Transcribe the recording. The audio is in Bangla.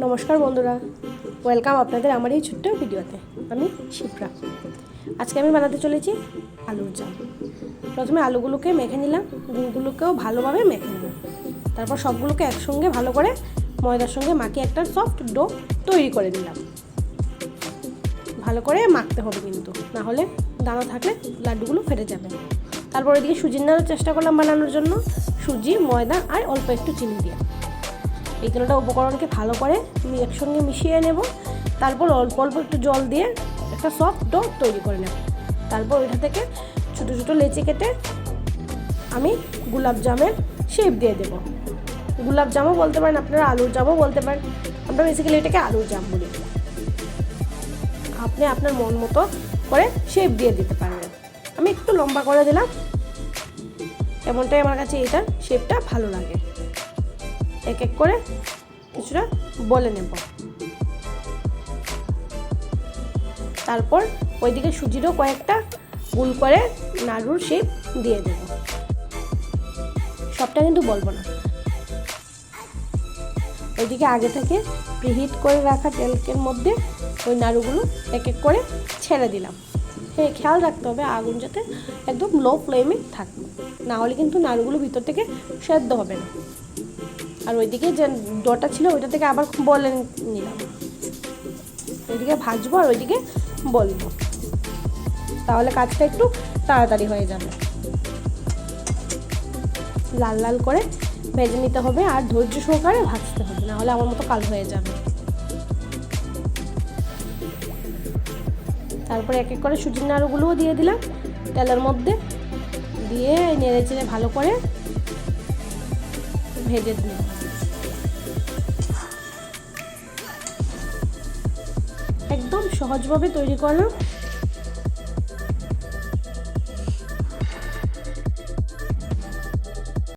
নমস্কার বন্ধুরা, ওয়েলকাম আপনাদের আমার এই ছোট্ট ভিডিওতে। আমি শিপ্রা। আজকে আমি বানাতে চলেছি আলুর জাম। প্রথমে আলুগুলোকে মেখে নিলাম, গুড়গুলোকেও ভালোভাবে মেখে নিলাম। তারপর সবগুলোকে একসঙ্গে ভালো করে ময়দার সঙ্গে মাখিয়ে একটা সফট ডো তৈরি করে নিলাম। ভালো করে মাখতে হবে, কিন্তু না হলে দানা থাকলে লাড্ডুগুলো ফেটে যাবে। তারপর এদিকে সুজির নাড়ুর চেষ্টা করলাম বানানোর জন্য, সুজি, ময়দা আর অল্প একটু চিনি দিয়ে। এই তিনটা উপকরণকে ভালো করে আমি একসঙ্গে মিশিয়ে নেব। তারপর অল্প অল্প একটু জল দিয়ে একটা সফট ডো তৈরি করে নেব। তারপর এটা থেকে ছোটো ছোটো লেচি কেটে আমি গোলাপ জামের শেপ দিয়ে দেব। গোলাপ জামও বলতে পারেন আপনারা, আলুর জামও বলতে পারেন। আমরা বেসিক্যালি এটাকে আলুর জাম বলি। আপনি আপনার মন মতো করে শেপ দিয়ে দিতে পারবেন। আমি একটু লম্বা করে দিলাম, এমনটাই আমার কাছে এটা শেপটা ভালো লাগে। এক এক করে কিছুটা বলে নেব। তারপর ওইদিকে সুজিরও কয়েকটা গোল করে নাড়ুর শেপ দিয়ে দেব। সবটা কিন্তু বলবো না। ওইদিকে আগে থেকে প্রিহিট করে রাখা তেলের মধ্যে ওই নাড়ুগুলো এক এক করে ছেড়ে দিলাম। হ্যাঁ, খেয়াল রাখতে হবে আগুন যাতে একদম লো ফ্লেমে থাকে, না হলে কিন্তু নাড়ুগুলো ভিতর থেকে সেদ্ধ হবে না। আর ওইদিকে যে ডোটা ছিল ওইটা থেকে আবার বলে নিলাম। ওইদিকে ভাজবো আর ওইদিকে বলবো, তাহলে কাজটা একটু তাড়াতাড়ি হয়ে যাবে। লাল লাল করে ভেজে নিতে হবে আর ধৈর্য সহকারে ভাজতে হবে, না হলে আমার মতো কালো হয়ে যাবে। তারপরে এক এক করে সুজির নাড়ুগুলোও দিয়ে দিলাম তেলের মধ্যে, দিয়ে নেড়ে চেড়ে ভালো করে ভেজে দিলাম। একদম সহজভাবে তৈরি করলাম